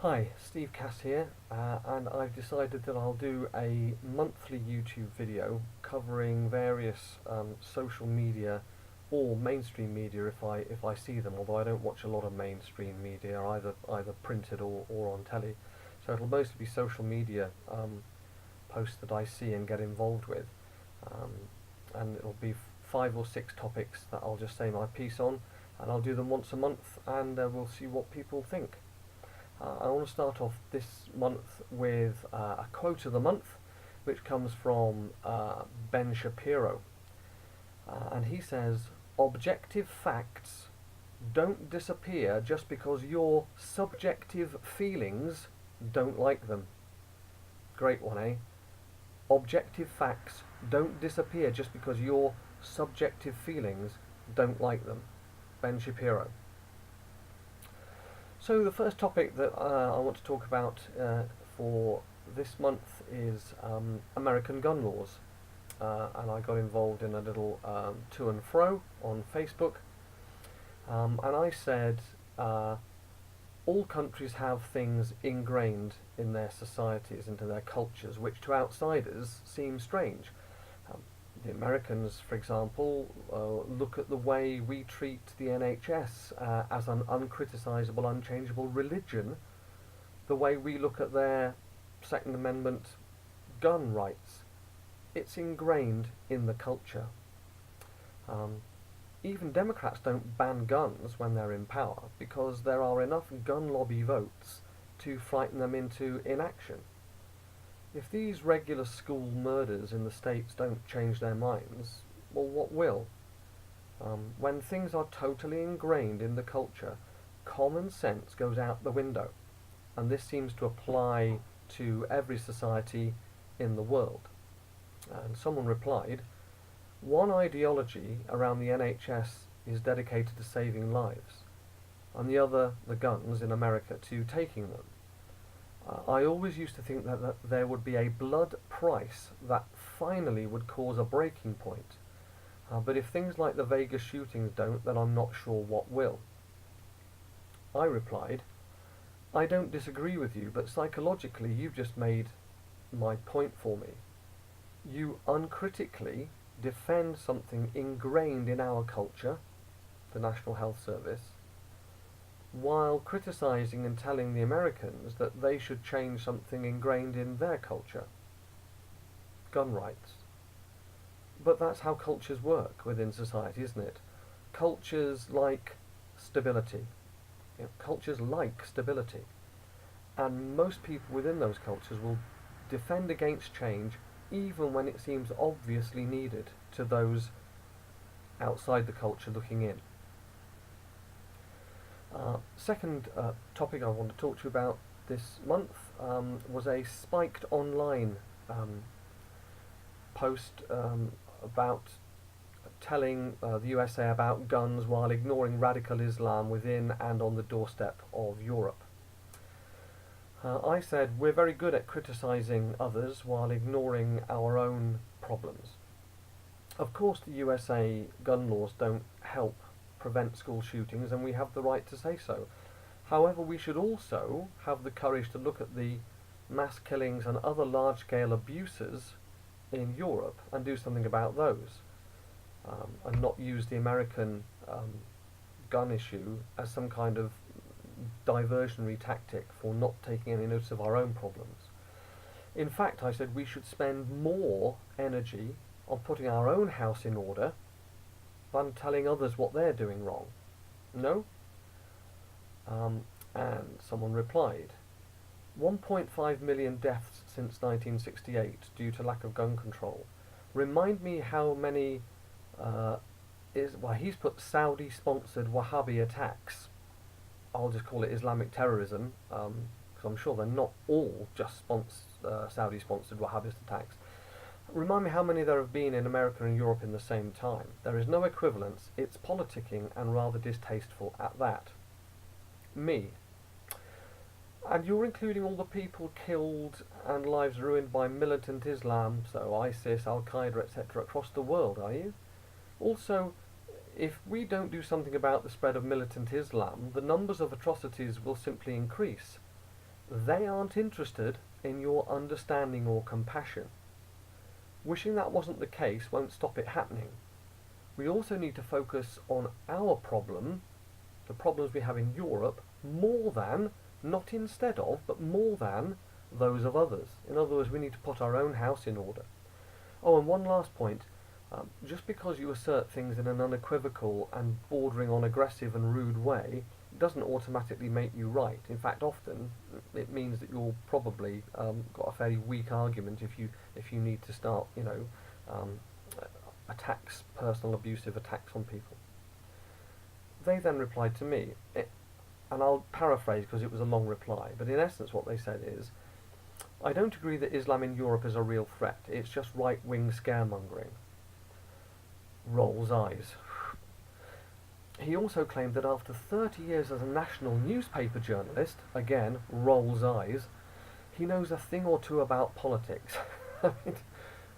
Hi, Steve Cass here, and I've decided that I'll do a monthly YouTube video covering various social media or mainstream media if I see them. Although I don't watch a lot of mainstream media, either printed or on telly. So it'll mostly be social media posts that I see and get involved with, um, and it'll be 5 or 6 topics that I'll just say my piece on, and I'll do them once a month, and we'll see what people think. I want to start off this month with a quote of the month, which comes from Ben Shapiro. And he says, "Objective facts don't disappear just because your subjective feelings don't like them." Great one, eh? Objective facts don't disappear just because your subjective feelings don't like them. Ben Shapiro. So the first topic that I want to talk about for this month is American gun laws. And I got involved in a little to and fro on Facebook. And I said all countries have things ingrained in their societies, into their cultures, which to outsiders seem strange. The Americans, for example, look at the way we treat the NHS as an uncriticisable, unchangeable religion, the way we look at their Second Amendment gun rights. It's ingrained in the culture. Even Democrats don't ban guns when they're in power because there are enough gun lobby votes to frighten them into inaction. If these regular school murders in the States don't change their minds, well, what will? When things are totally ingrained in the culture, common sense goes out the window. And this seems to apply to every society in the world. And someone replied, "One ideology around the NHS is dedicated to saving lives, and the other, the guns in America, to taking them. I always used to think that there would be a blood price that finally would cause a breaking point. But if things like the Vegas shootings don't, then I'm not sure what will." I replied, "I don't disagree with you, but psychologically you've just made my point for me. You uncritically defend something ingrained in our culture, the National Health Service, while criticising and telling the Americans that they should change something ingrained in their culture, gun rights." But that's how cultures work within society, isn't it? Cultures like stability. Cultures like stability. And most people within those cultures will defend against change even when it seems obviously needed to those outside the culture looking in. Second topic I want to talk to you about this month was a Spiked Online post about telling the USA about guns while ignoring radical Islam within and on the doorstep of Europe. I said we're very good at criticising others while ignoring our own problems. Of course the USA gun laws don't help prevent school shootings, and we have the right to say so. However, we should also have the courage to look at the mass killings and other large-scale abuses in Europe and do something about those, and not use the American gun issue as some kind of diversionary tactic for not taking any notice of our own problems. In fact, I said we should spend more energy on putting our own house in order than telling others what they're doing wrong. No? And someone replied, 1.5 million deaths since 1968 due to lack of gun control. Remind me how many he's put Saudi-sponsored Wahhabi attacks. I'll just call it Islamic terrorism, because I'm sure they're not all just Saudi-sponsored Wahhabist attacks. Remind me how many there have been in America and Europe in the same time. There is no equivalence. It's politicking and rather distasteful at that. Me. And you're including all the people killed and lives ruined by militant Islam, so ISIS, Al-Qaeda, etc., across the world, are you? Also, if we don't do something about the spread of militant Islam, the numbers of atrocities will simply increase. They aren't interested in your understanding or compassion. Wishing that wasn't the case won't stop it happening. We also need to focus on our problem, the problems we have in Europe, more than, not instead of, but more than those of others. In other words, we need to put our own house in order. Oh, and one last point. Just because you assert things in an unequivocal and bordering on aggressive and rude way doesn't automatically make you right. In fact, often it means that you're probably got a fairly weak argument if you need to start, attacks, personal abusive attacks on people. They then replied to me, and I'll paraphrase because it was a long reply, but in essence what they said is, I don't agree that Islam in Europe is a real threat. It's just right-wing scaremongering. Rolls eyes. He also claimed that after 30 years as a national newspaper journalist, again, rolls eyes, he knows a thing or two about politics.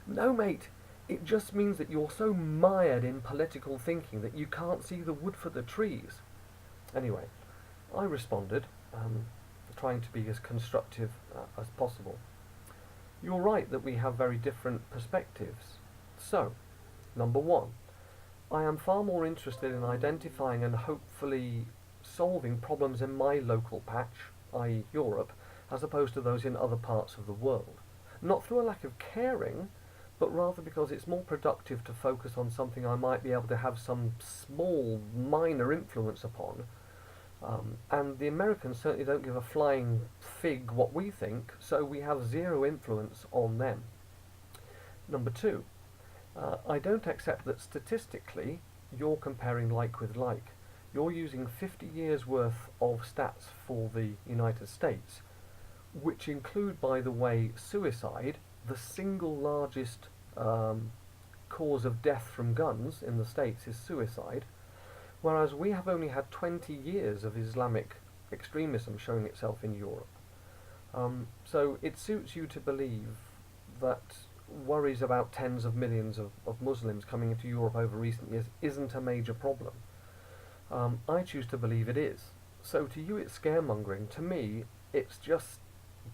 No, mate, it just means that you're so mired in political thinking that you can't see the wood for the trees. Anyway, I responded, trying to be as constructive as possible. You're right that we have very different perspectives. So, number one, I am far more interested in identifying and hopefully solving problems in my local patch, i.e. Europe, as opposed to those in other parts of the world. Not through a lack of caring, but rather because it's more productive to focus on something I might be able to have some small, minor influence upon. And the Americans certainly don't give a flying fig what we think, so we have zero influence on them. Number two, I don't accept that statistically you're comparing like with like. You're using 50 years worth of stats for the United States, which include, by the way, suicide, the single largest cause of death from guns in the States is suicide, whereas we have only had 20 years of Islamic extremism showing itself in Europe. So it suits you to believe that worries about tens of millions of Muslims coming into Europe over recent years isn't a major problem. I choose to believe it is. So to you it's scaremongering. To me it's just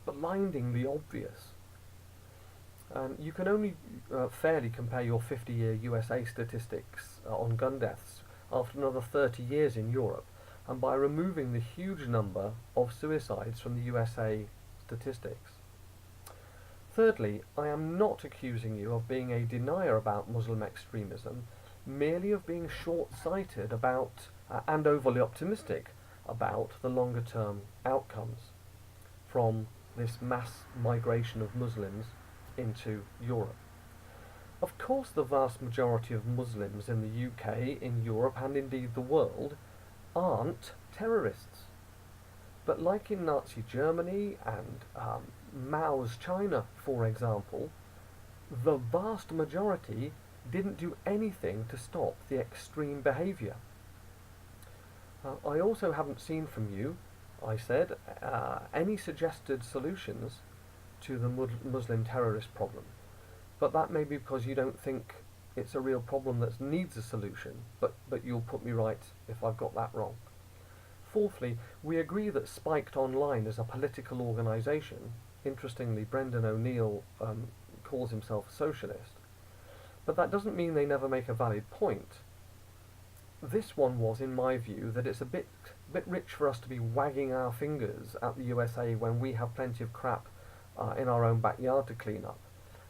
blindingly obvious. And you can only fairly compare your 50-year USA statistics on gun deaths after another 30 years in Europe, and by removing the huge number of suicides from the USA statistics. Thirdly, I am not accusing you of being a denier about Muslim extremism, merely of being short-sighted about and overly optimistic about the longer-term outcomes from this mass migration of Muslims into Europe. Of course, the vast majority of Muslims in the UK, in Europe, and indeed the world, aren't terrorists. But like in Nazi Germany and Mao's China, for example, the vast majority didn't do anything to stop the extreme behaviour. I also haven't seen from you, I said, any suggested solutions to the Muslim terrorist problem. But that may be because you don't think it's a real problem that needs a solution, but you'll put me right if I've got that wrong. Fourthly, we agree that Spiked Online is a political organisation. Interestingly, Brendan O'Neill calls himself a socialist. But that doesn't mean they never make a valid point. This one was, in my view, that it's a bit rich for us to be wagging our fingers at the USA when we have plenty of crap in our own backyard to clean up.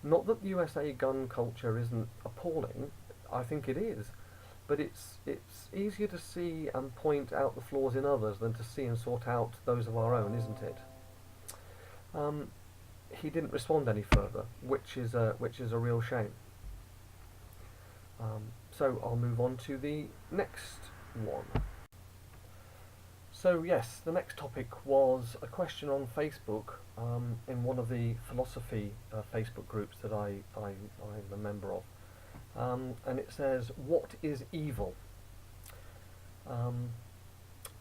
Not that the USA gun culture isn't appalling, I think it is, but it's easier to see and point out the flaws in others than to see and sort out those of our own, isn't it? He didn't respond any further, which is a real shame. So I'll move on to the next one. So yes, the next topic was a question on Facebook in one of the philosophy Facebook groups that I'm a member of. And it says, what is evil?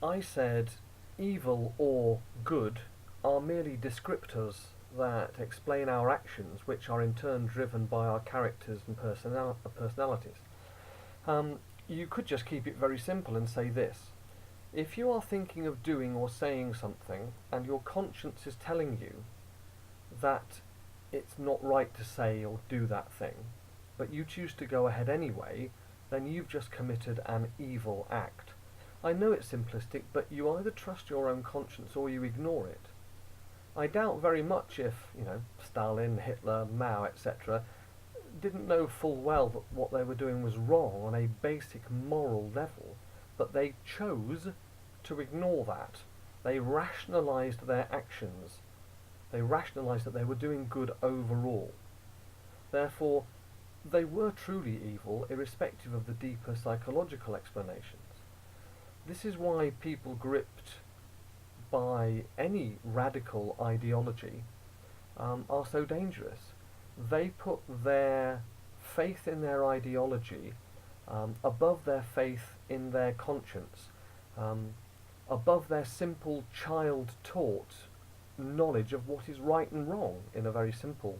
I said, evil or good are merely descriptors that explain our actions, which are in turn driven by our characters and personalities. You could just keep it very simple and say this. If you are thinking of doing or saying something and your conscience is telling you that it's not right to say or do that thing, but you choose to go ahead anyway, then you've just committed an evil act. I know it's simplistic, but you either trust your own conscience or you ignore it. I doubt very much if, Stalin, Hitler, Mao, etc., didn't know full well that what they were doing was wrong on a basic moral level, but they chose to ignore that. They rationalised their actions. They rationalised that they were doing good overall. Therefore, they were truly evil, irrespective of the deeper psychological explanations. This is why people gripped by any radical ideology are so dangerous. They put their faith in their ideology above their faith in their conscience, above their simple child-taught knowledge of what is right and wrong, in a very simple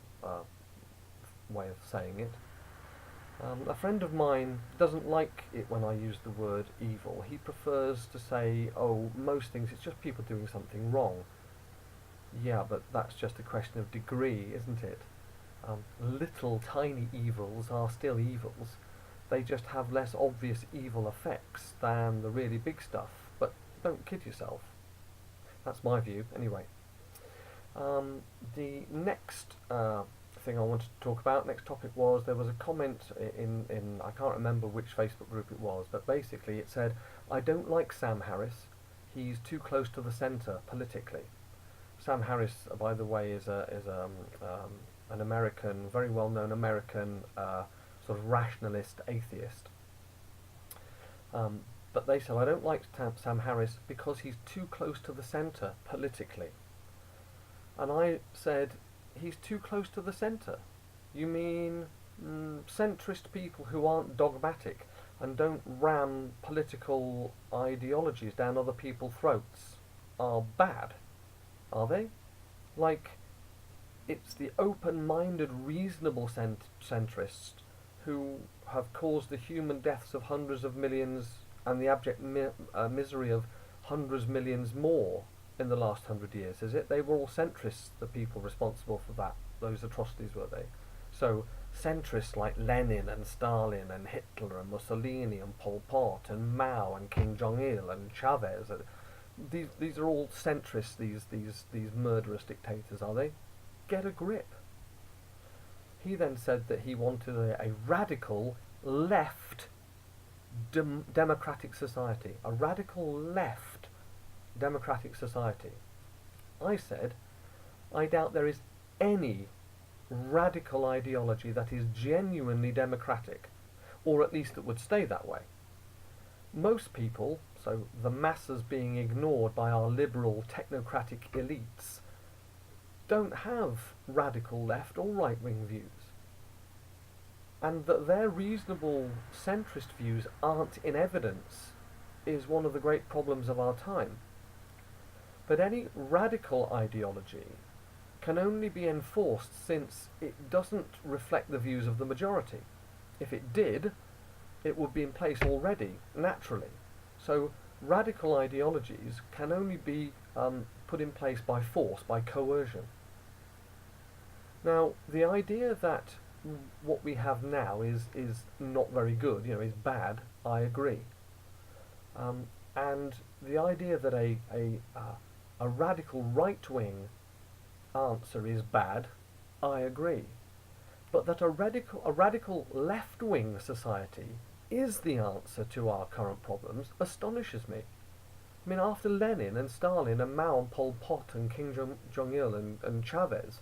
way of saying it. A friend of mine doesn't like it when I use the word evil. He prefers to say, oh, most things, it's just people doing something wrong. Yeah, but that's just a question of degree, isn't it? Little tiny evils are still evils. They just have less obvious evil effects than the really big stuff. But don't kid yourself. That's my view, anyway. The next thing I wanted to talk about, next topic, was there was a comment in I can't remember which Facebook group it was, but basically it said, I don't like Sam Harris, he's too close to the centre politically. Sam Harris, by the way, is an American, very well known American sort of rationalist atheist. But they said, I don't like Sam Harris because he's too close to the centre politically. And I said, he's too close to the centre. You mean centrist people who aren't dogmatic and don't ram political ideologies down other people's throats are bad, are they? Like, it's the open-minded, reasonable centrists who have caused the human deaths of hundreds of millions and the abject misery of hundreds of millions more in the last 100 years, is it? They were all centrists, the people responsible for that, those atrocities, were they? So centrists like Lenin and Stalin and Hitler and Mussolini and Pol Pot and Mao and Kim Jong-il and Chavez, these are all centrists, these murderous dictators, are they? Get a grip. He then said that he wanted a radical left democratic society, a radical left democratic society. I said, I doubt there is any radical ideology that is genuinely democratic, or at least that would stay that way. Most people, so the masses being ignored by our liberal technocratic elites, don't have radical left or right-wing views. And that their reasonable centrist views aren't in evidence is one of the great problems of our time. But any radical ideology can only be enforced since it doesn't reflect the views of the majority. If it did, it would be in place already, naturally. So radical ideologies can only be put in place by force, by coercion. Now, the idea that what we have now is not very good, is bad, I agree. And the idea that a radical right-wing answer is bad, I agree. But that a radical left-wing society is the answer to our current problems astonishes me. I mean, after Lenin and Stalin and Mao and Pol Pot and Kim Jong-il and Chavez,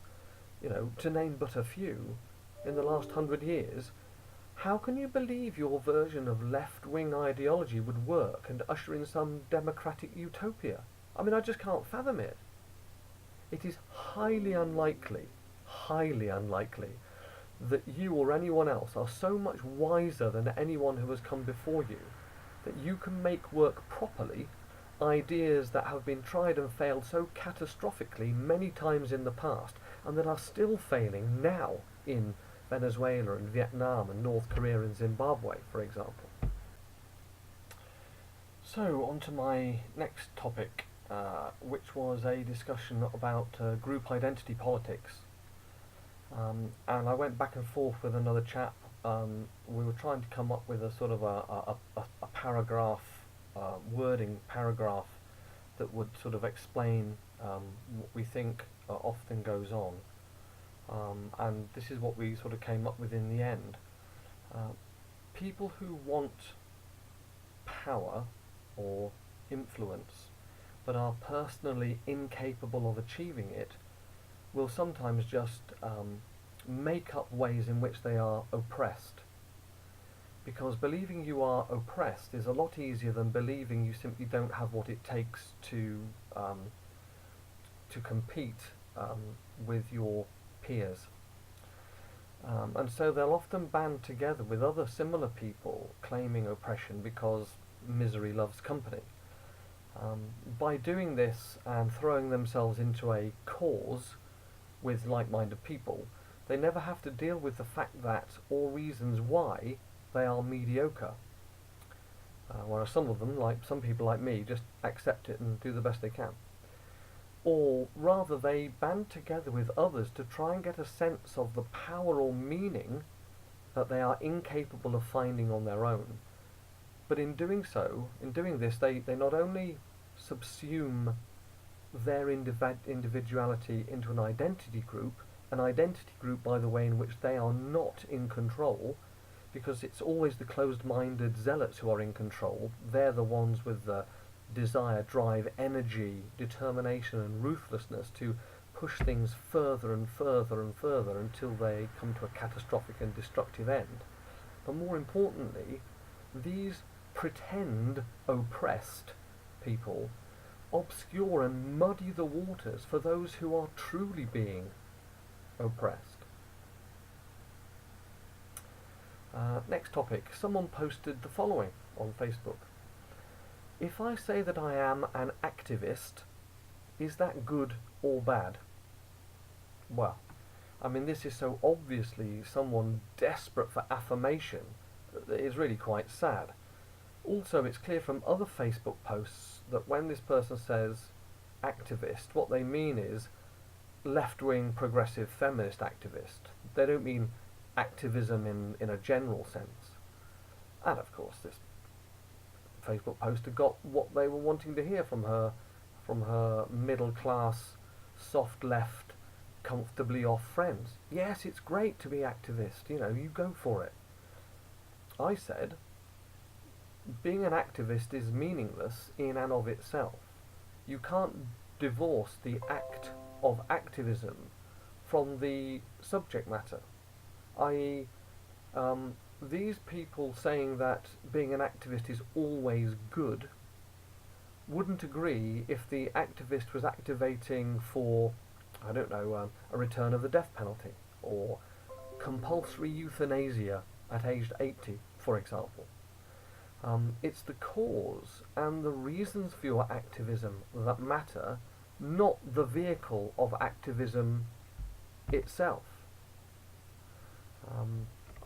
to name but a few, in the last 100 years, how can you believe your version of left-wing ideology would work and usher in some democratic utopia? I mean, I just can't fathom it. It is highly unlikely that you or anyone else are so much wiser than anyone who has come before you that you can make work properly ideas that have been tried and failed so catastrophically many times in the past and that are still failing now in Venezuela and Vietnam and North Korea and Zimbabwe, for example. So, on to my next topic, which was a discussion about group identity politics. And I went back and forth with another chap. We were trying to come up with a sort of a paragraph, wording paragraph that would sort of explain what we think often goes on. And this is what we sort of came up with in the end. Uh, People who want power or influence but are personally incapable of achieving it will sometimes just make up ways in which they are oppressed. Because believing you are oppressed is a lot easier than believing you simply don't have what it takes um, to compete with your peers. And so they'll often band together with other similar people claiming oppression because misery loves company. By doing this and throwing themselves into a cause with like-minded people, they never have to deal with the fact that, or reasons why, they are mediocre. Whereas some of them, like some people like me, just accept it and do the best they can. Or rather, they band together with others to try and get a sense of the power or meaning that they are incapable of finding on their own. But in doing so, in doing this, they not only subsume their individuality into an identity group, by the way, in which they are not in control, because it's always the closed-minded zealots who are in control. They're the ones with the desire, drive, energy, determination and ruthlessness to push things further and further and further until they come to a catastrophic and destructive end. But more importantly, these pretend oppressed people obscure and muddy the waters for those who are truly being oppressed. Next topic. Someone posted the following on Facebook. If I say that I am an activist, is that good or bad? Well, I mean, this is so obviously someone desperate for affirmation that it is really quite sad. Also, it's clear from other Facebook posts that when this person says activist, what they mean is left-wing progressive feminist activist. They don't mean activism in a general sense. And of course, this Facebook poster got what they were wanting to hear from her middle-class, soft left, comfortably off friends. Yes, it's great to be activist, you go for it. I said, being an activist is meaningless in and of itself. You can't divorce the act of activism from the subject matter, i.e., these people saying that being an activist is always good wouldn't agree if the activist was activating for, I don't know, a return of the death penalty or compulsory euthanasia at aged 80, for example. It's the cause and the reasons for your activism that matter, not the vehicle of activism itself.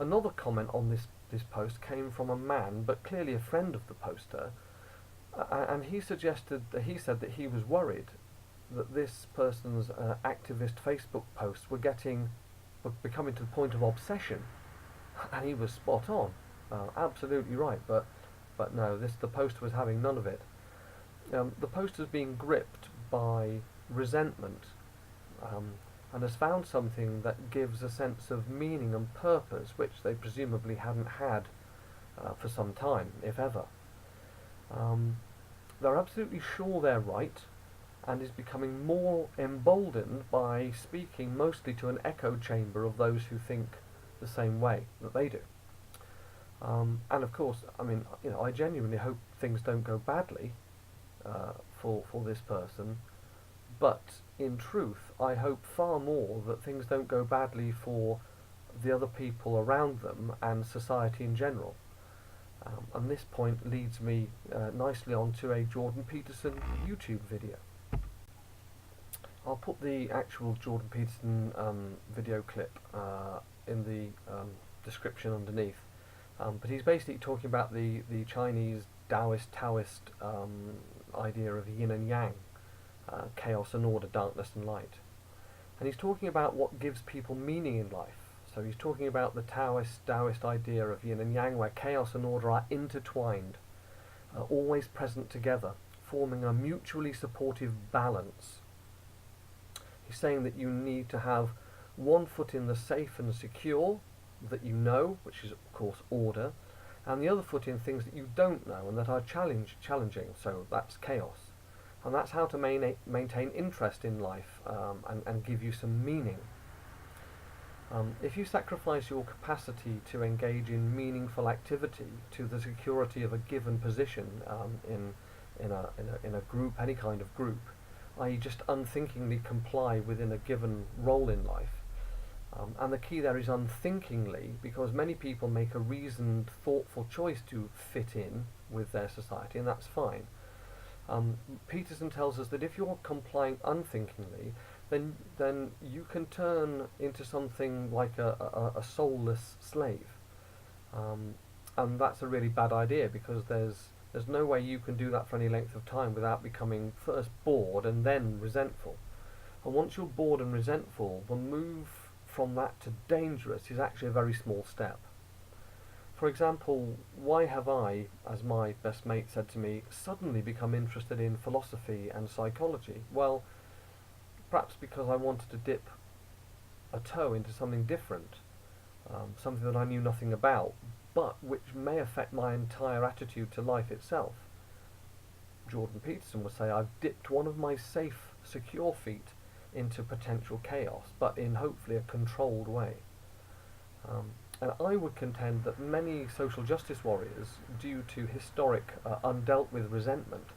Another comment on this post came from a man, but clearly a friend of the poster, and he said that he was worried that this person's activist Facebook posts were becoming to the point of obsession, and he was spot on, absolutely right. But no, the poster was having none of it. The poster's being gripped by resentment. And has found something that gives a sense of meaning and purpose, which they presumably hadn't had for some time, if ever. They're absolutely sure they're right, and is becoming more emboldened by speaking mostly to an echo chamber of those who think the same way that they do. And of course, I mean, I genuinely hope things don't go badly for this person. But in truth, I hope far more that things don't go badly for the other people around them and society in general. And this point leads me nicely onto a Jordan Peterson YouTube video. I'll put the actual Jordan Peterson video clip in the description underneath. But he's basically talking about the Chinese Taoist idea of yin and yang, chaos and order, darkness and light. And he's talking about what gives people meaning in life. So he's talking about the Taoist idea of yin and yang, where chaos and order are intertwined, always present together, forming a mutually supportive balance. He's saying that you need to have one foot in the safe and secure that you know, which is of course order, and the other foot in things that you don't know and that are challenging, so that's chaos. And that's how to maintain interest in life, and give you some meaning. If you sacrifice your capacity to engage in meaningful activity to the security of a given position in a group, any kind of group, i.e. just unthinkingly comply within a given role in life, and the key there is unthinkingly, because many people make a reasoned, thoughtful choice to fit in with their society, and that's fine. Peterson tells us that if you're complying unthinkingly, then you can turn into something like a soulless slave, and that's a really bad idea, because there's no way you can do that for any length of time without becoming first bored and then resentful. And once you're bored and resentful, the move from that to dangerous is actually a very small step. For example, why have I, as my best mate said to me, suddenly become interested in philosophy and psychology? Well, perhaps because I wanted to dip a toe into something different, something that I knew nothing about, but which may affect my entire attitude to life itself. Jordan Peterson would say, I've dipped one of my safe, secure feet into potential chaos, but in hopefully a controlled way. And I would contend that many social justice warriors, due to historic undealt with resentment,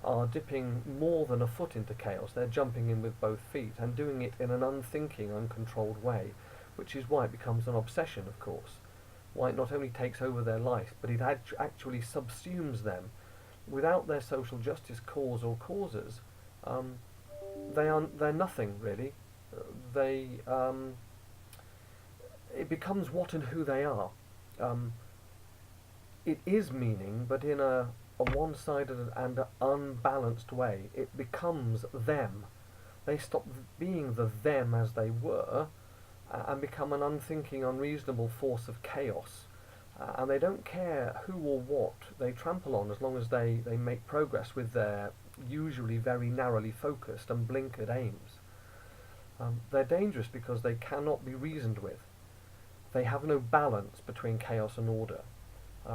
are dipping more than a foot into chaos. They're jumping in with both feet and doing it in an unthinking, uncontrolled way, which is why it becomes an obsession, of course. Why it not only takes over their life, but it actually subsumes them. Without their social justice cause or causes, they're nothing really. It becomes what and who they are. It is meaning, but in a one-sided and unbalanced way. It becomes them. They stop being the them as they were, and become an unthinking, unreasonable force of chaos. And they don't care who or what they trample on, as long as they make progress with their usually very narrowly focused and blinkered aims. They're dangerous because they cannot be reasoned with. They have no balance between chaos and order.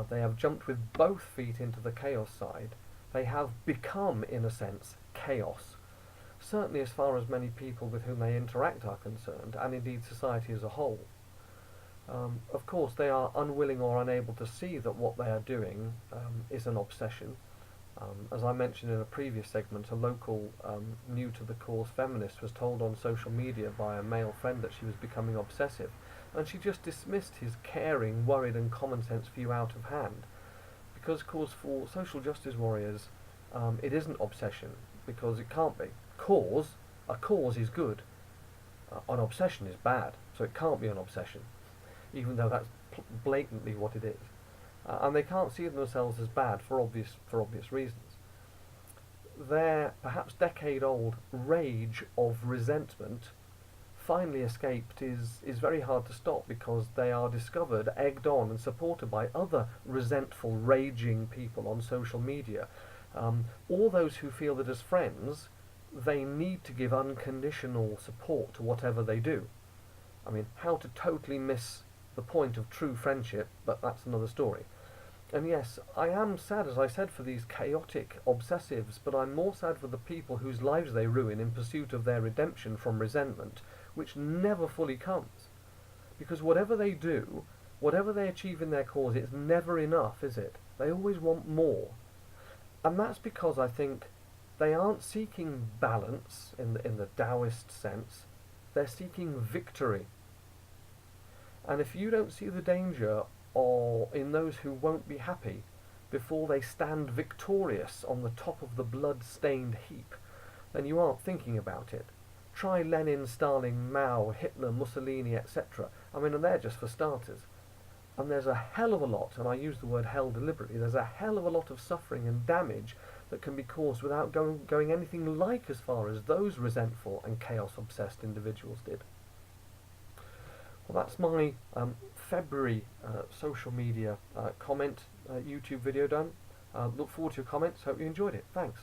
They have jumped with both feet into the chaos side. They have become, in a sense, chaos. Certainly as far as many people with whom they interact are concerned, and indeed society as a whole. Of course, they are unwilling or unable to see that what they are doing is an obsession. As I mentioned in a previous segment, a local new-to-the-cause feminist was told on social media by a male friend that she was becoming obsessive, and she just dismissed his caring, worried and common-sense view out of hand. Because, of course, for social justice warriors, it isn't obsession, because it can't be. A cause is good. An obsession is bad, so it can't be an obsession, even though that's blatantly what it is. And they can't see themselves as bad for obvious reasons. Their perhaps decade-old rage of resentment, finally escaped, is very hard to stop, because they are discovered, egged on and supported by other resentful, raging people on social media. All those who feel that as friends they need to give unconditional support to whatever they do. I mean, how to totally miss the point of true friendship, but that's another story. And yes, I am sad, as I said, for these chaotic obsessives, but I'm more sad for the people whose lives they ruin in pursuit of their redemption from resentment, which never fully comes. Because whatever they do, whatever they achieve in their cause, it's never enough, is it? They always want more. And that's because I think they aren't seeking balance in the Taoist sense. They're seeking victory. And if you don't see the danger in those who won't be happy before they stand victorious on the top of the blood-stained heap, then you aren't thinking about it. Try Lenin, Stalin, Mao, Hitler, Mussolini, etc. I mean, and they're just for starters. And there's a hell of a lot, and I use the word hell deliberately, there's a hell of a lot of suffering and damage that can be caused without going anything like as far as those resentful and chaos-obsessed individuals did. Well, that's my February social media comment YouTube video done. Look forward to your comments. Hope you enjoyed it. Thanks.